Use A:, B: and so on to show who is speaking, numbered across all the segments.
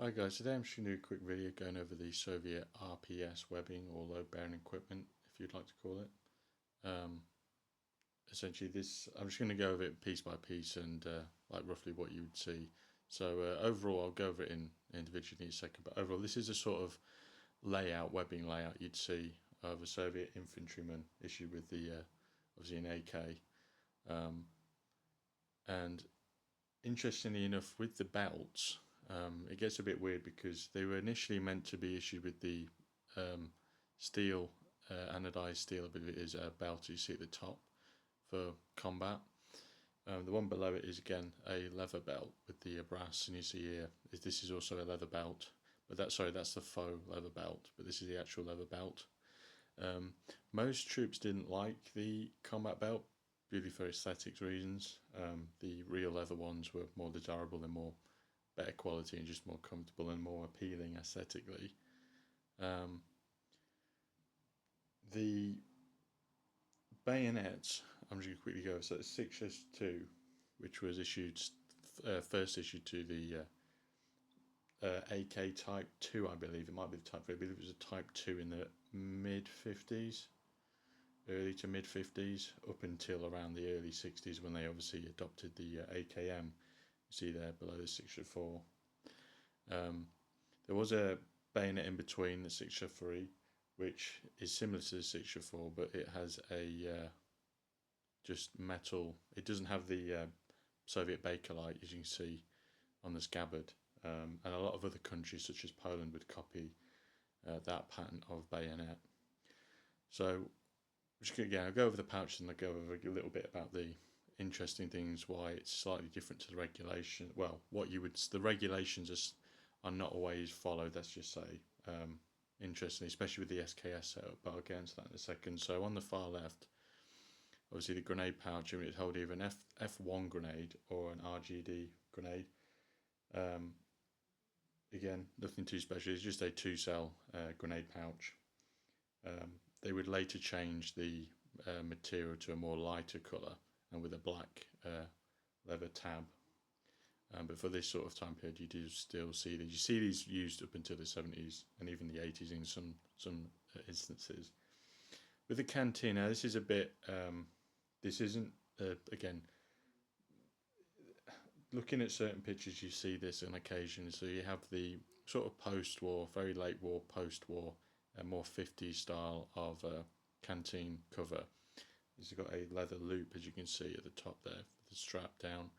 A: Hi guys, today I'm just going to do a quick video going over the Soviet RPS webbing or load bearing equipment, if you'd like to call it. Essentially I'm just going to go over it piece by piece and like roughly what you would see. So overall I'll go over it in individually in a second, but overall this is a sort of webbing layout you'd see of a Soviet infantryman issued with the obviously an AK. And interestingly enough, with the belts, it gets a bit weird because they were initially meant to be issued with the steel, anodized steel, I believe it is, belt you see at the top for combat. The one below it is again a leather belt with the brass, and you see here this is also a leather belt, but that's the faux leather belt, but this is the actual leather belt. Most troops didn't like the combat belt purely for aesthetics reasons. The real leather ones were more desirable and more better quality and just more comfortable and more appealing aesthetically. The bayonets, I'm just going to quickly go. So it's 6S2, which was issued first issued to the AK Type 2, I believe. It might be the Type 3. I believe it was a Type 2 in the mid-50s, early to mid-50s, up until around the early 60s when they obviously adopted the AKM. You see there below the 6-4. There was a bayonet in between the 6-3, which is similar to the 6-4, but it has a just metal. It doesn't have the Soviet Bakelite, as you can see on the scabbard. And a lot of other countries, such as Poland, would copy that pattern of bayonet. So, again, I'll go over the pouches and I'll go over a little bit about the interesting things, why it's slightly different to the regulation. Well, the regulations are not always followed, let's just say. Interesting, especially with the SKS setup, but I'll get into that in a second. So on the far left, obviously the grenade pouch, it would hold either an F1 grenade or an RGD grenade. Again, nothing too special, it's just a 2-cell grenade pouch. They would later change the material to a more lighter colour and with a black leather tab. But for this sort of time period, you do still see these. You see these used up until the 70s and even the 80s in some instances. With the cantina, this is a bit. This isn't again. Looking at certain pictures, you see this on occasion. So you have the sort of post-war, very late war, post-war, more 50s style of canteen cover. It's got a leather loop, as you can see at the top there, the strap down.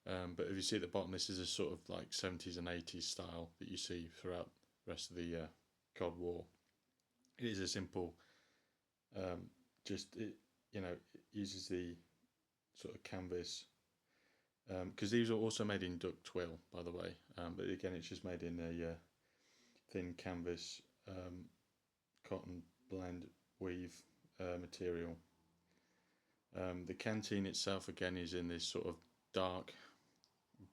A: But if you see at the bottom, this is a sort of like 70s and 80s style that you see throughout the rest of the Cold War. It is a simple, it uses the sort of canvas, because these are also made in duck twill, by the way. But again, it's just made in a thin canvas cotton blend weave material. The canteen itself again is in this sort of dark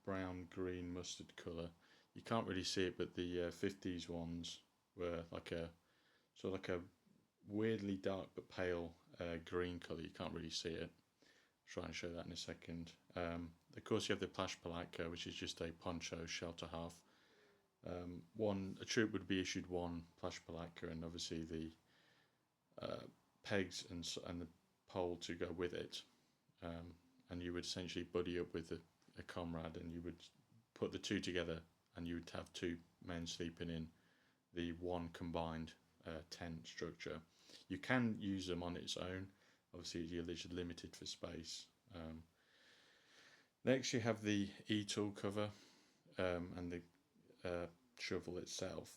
A: brown green mustard colour. You can't really see it, but the 50s ones were like a sort of like a weirdly dark but pale green colour. You can't really see it. I'll try and show that in a second. Of course, you have the plashpalaka, which is just a poncho shelter half. A troop would be issued one plashpalaka, and obviously the pegs and the pole to go with it. And you would essentially buddy up with a comrade, and you would put the two together, and you would have two men sleeping in the one combined tent structure. You can use them on its own. Obviously, you're limited for space. Next, you have the E-tool cover and the shovel itself,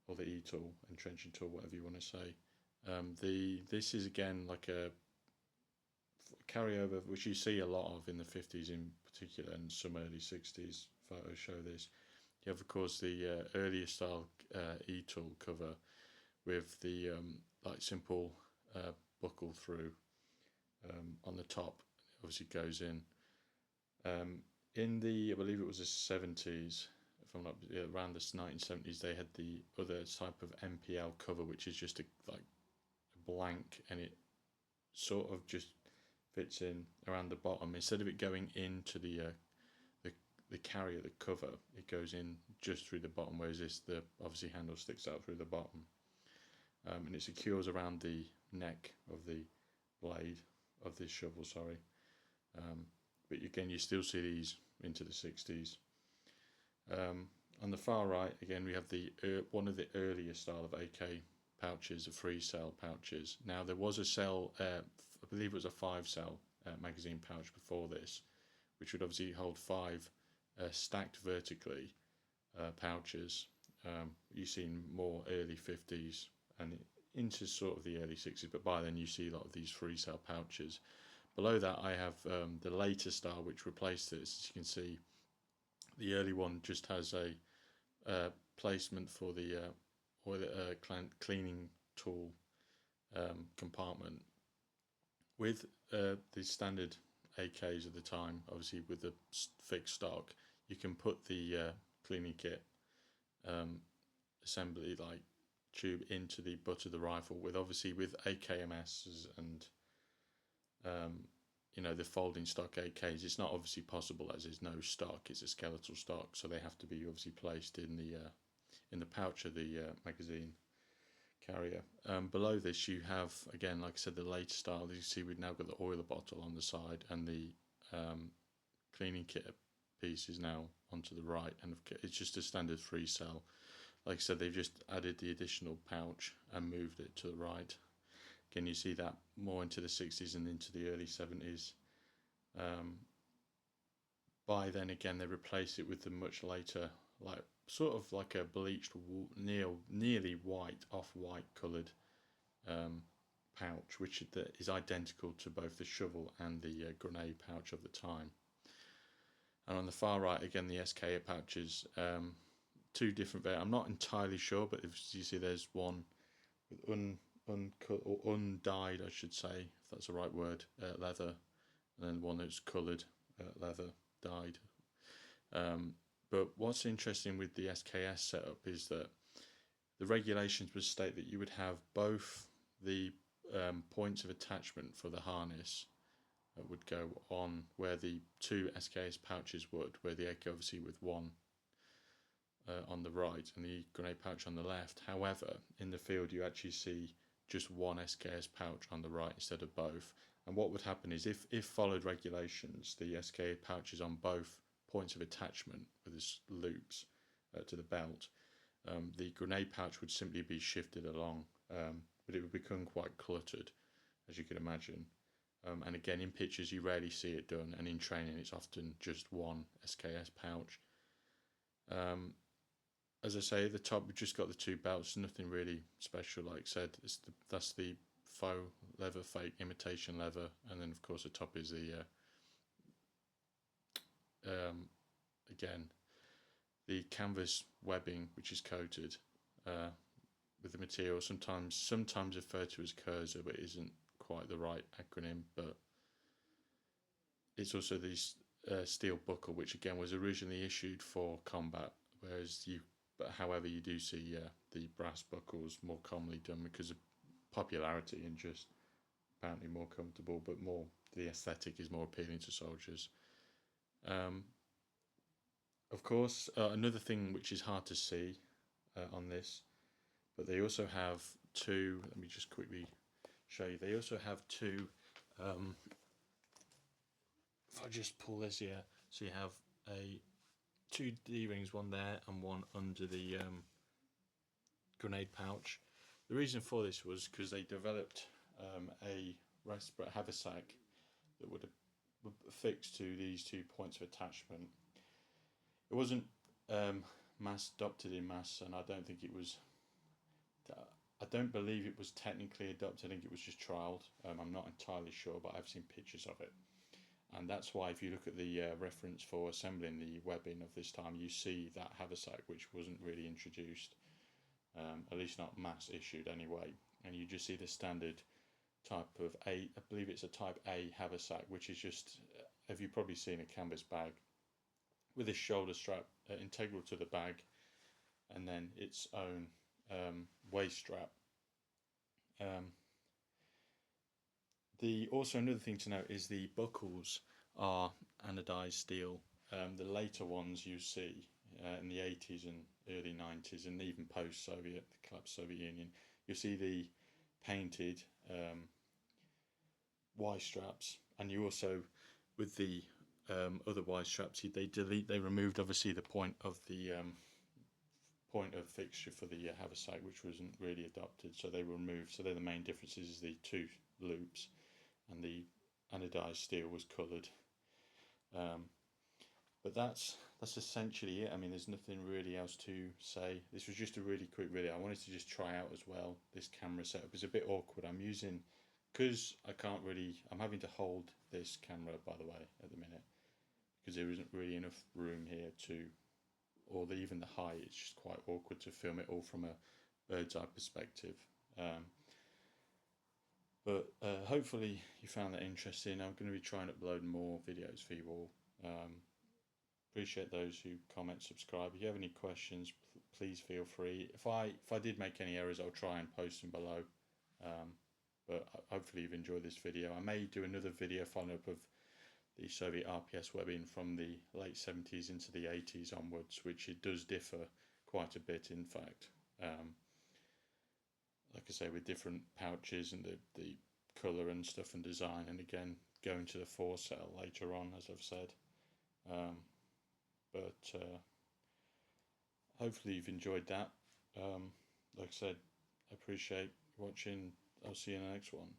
A: or the E-tool, entrenching tool, whatever you want to say. This is again like a carryover, which you see a lot of in the 50s in particular, and some early 60s photos show this. You have, of course, the earlier style E-tool cover with the like simple buckle through on the top. Obviously goes in. In the, I believe it was the 70s, if I'm not around the 1970s, they had the other type of MPL cover, which is just a blank, and it sort of just fits in around the bottom. Instead of it going into the the carrier, the cover, it goes in just through the bottom, whereas this, the obviously handle sticks out through the bottom, and it secures around the neck of the blade of this shovel. Sorry, but again, you still see these into the 60s. On the far right, again, we have the one of the earlier style of AK pouches, the free cell pouches. Now there was a cell, I believe it was a 5-cell magazine pouch before this, which would obviously hold 5 stacked vertically pouches. You see more early 50s and into sort of the early 60s, but by then you see a lot of these free cell pouches. Below that I have the later style which replaced this. As you can see, the early one just has a placement for the oil cleaning tool compartment. With the standard AKs of the time, obviously with the fixed stock, you can put the cleaning kit assembly like tube into the butt of the rifle. With obviously with AKMSs and you know, the folding stock AKs, it's not obviously possible as there's no stock. It's a skeletal stock, so they have to be obviously placed in the pouch of the magazine carrier. Below this you have, again, like I said, the later style. As you see, we've now got the oiler bottle on the side, and the cleaning kit piece is now onto the right, and it's just a standard 3-cell. Like I said, they've just added the additional pouch and moved it to the right. Again, you see that more into the 60s and into the early 70s. By then, again, they replace it with the much later, like sort of like a bleached, nearly white, off-white coloured pouch, which is identical to both the shovel and the grenade pouch of the time. And on the far right, again, the SK pouches, 2 different variants. I'm not entirely sure, but if you see, there's one with uncut or undyed, I should say, if that's the right word, leather, and then one that's coloured leather, dyed. But what's interesting with the SKS setup is that the regulations would state that you would have both the points of attachment for the harness would go on where the 2 SKS pouches would, where the AK obviously with one on the right and the grenade pouch on the left. However, in the field you actually see just one SKS pouch on the right instead of both. And what would happen is if followed regulations, the SKS pouches on both points of attachment with its loops to the belt, the grenade pouch would simply be shifted along, but it would become quite cluttered, as you can imagine. And again, in pictures you rarely see it done, and in training it's often just one SKS pouch. As I say, at the top we've just got the 2 belts, nothing really special. Like I said, that's the faux leather, fake imitation leather, and then of course the top is the again, the canvas webbing, which is coated with the material, sometimes referred to as Cursor, but isn't quite the right acronym. But it's also the steel buckle, which again was originally issued for combat, however you do see the brass buckles more commonly done because of popularity and just apparently more comfortable, but more the aesthetic is more appealing to soldiers. Of course, another thing which is hard to see on this, but they also have 2, let me just quickly show you, they also have 2, if I just pull this here, so you have 2 D-rings, one there and one under the grenade pouch. The reason for this was because they developed a respite haversack that would affix to these 2 points of attachment. It wasn't mass adopted in mass, and I don't believe it was technically adopted. I think it was just trialled. I'm not entirely sure, but I've seen pictures of it. And that's why if you look at the reference for assembling the webbing of this time, you see that haversack, which wasn't really introduced, at least not mass issued anyway. And you just see the standard type of I believe it's a type A haversack, which is just, have you probably seen a canvas bag with a shoulder strap integral to the bag, and then its own waist strap. Also another thing to note is the buckles are anodized steel, the later ones you see in the 80s and early 90s, and even post-Soviet, the collapsed Soviet Union, you see the painted Y straps, and you also, with the other Y straps, they removed obviously the point of fixture for the haversack, which wasn't really adopted, so they were removed. So they're the main differences: is the two loops, and the anodized steel was coloured. But that's essentially it. I mean, there's nothing really else to say. This was just a really quick video. I wanted to just try out as well. This camera setup is a bit awkward. I'm using, because I can't really, I'm having to hold this camera, by the way, at the minute, because there isn't really enough room here to, or even the height, it's just quite awkward to film it all from a bird's eye perspective. But hopefully you found that interesting. I'm going to be trying to upload more videos for you all. Appreciate those who comment, subscribe. If you have any questions, please feel free. If I did make any errors, I'll try and post them below. But hopefully you've enjoyed this video. I may do another video following up of the Soviet RPS webbing from the late 70s into the 80s onwards, which it does differ quite a bit, in fact. Like I say, with different pouches and the colour and stuff and design, and again going to the 4-cell later on, as I've said. But hopefully you've enjoyed that. Like I said, I appreciate watching. I'll see you in the next one.